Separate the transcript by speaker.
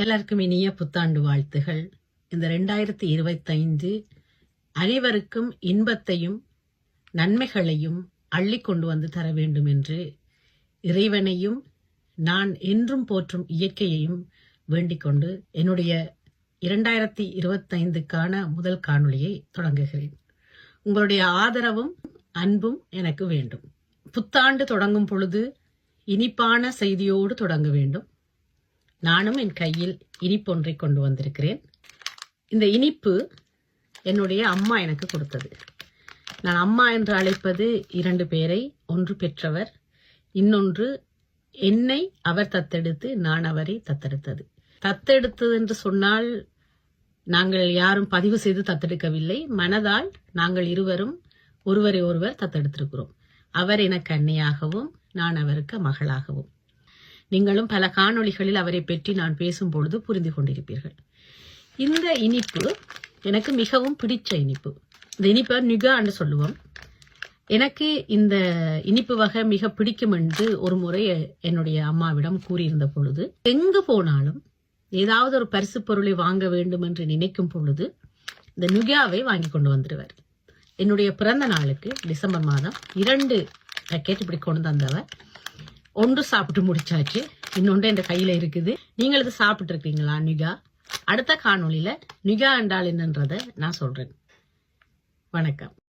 Speaker 1: எல்லாருக்கும் இனிய புத்தாண்டு வாழ்த்துகள். இந்த 2025 அனைவருக்கும் இன்பத்தையும் நன்மைகளையும் அள்ளி கொண்டு வந்து தர வேண்டும் என்று இறைவனையும் நான் என்றும் போற்றும் இயற்கையையும் வேண்டிக் கொண்டு என்னுடைய 2025க்கான முதல் காணொளியை தொடங்குகிறேன். உங்களுடைய ஆதரவும் அன்பும் எனக்கு வேண்டும். புத்தாண்டு தொடங்கும் பொழுது இனிப்பான செய்தியோடு தொடங்க வேண்டும். நானும் என் கையில் இனிப்பொன்றை கொண்டு வந்திருக்கிறேன். இந்த இனிப்பு என்னுடைய அம்மா எனக்கு கொடுத்தது. நான் அம்மா என்று அழைப்பது 2 பேரை, ஒன்று பெற்றவர், இன்னொன்று என்னை அவர் தத்தெடுத்து நான் அவரை தத்தெடுத்தது. தத்தெடுத்தது என்று சொன்னால் நாங்கள் யாரும் பதிவு செய்து தத்தெடுக்கவில்லை. மனதால் நாங்கள் இருவரும் ஒருவரை ஒருவர் தத்தெடுத்திருக்கிறோம். அவர் எனக்கு அன்னையாகவும் நான் அவருக்கு மகளாகவும். நீங்களும் பல காணொளிகளில் அவரை பற்றி நான் பேசும் பொழுது புரிந்து கொண்டிருப்பீர்கள். இந்த இனிப்பு எனக்கு மிகவும் பிடிச்ச இனிப்பு. இந்த இனிப்பை நிகான்னு சொல்லுவோம். எனக்கு இந்த இனிப்பு வகை மிக பிடிக்கும் என்று ஒரு முறை என்னுடைய அம்மாவிடம் கூறியிருந்த பொழுது, எங்கு போனாலும் ஏதாவது ஒரு பரிசு பொருளை வாங்க வேண்டும் என்று நினைக்கும் பொழுது இந்த நுகாவை வாங்கி கொண்டு வந்துடுவார். என்னுடைய பிறந்த நாளுக்கு டிசம்பர் மாதம் 2 பேக்கெட் இப்படி கொண்டு வந்தவர். ஒன்று சாப்பிட்டு முடிச்சாச்சு, இன்னொன்று என் கையில இருக்குது. நீங்கள் இது சாப்பிட்டு இருக்கீங்களா நுகா? அடுத்த காணொளியில நுகா என்றால் என்னன்றதை நான் சொல்றேன். வணக்கம்.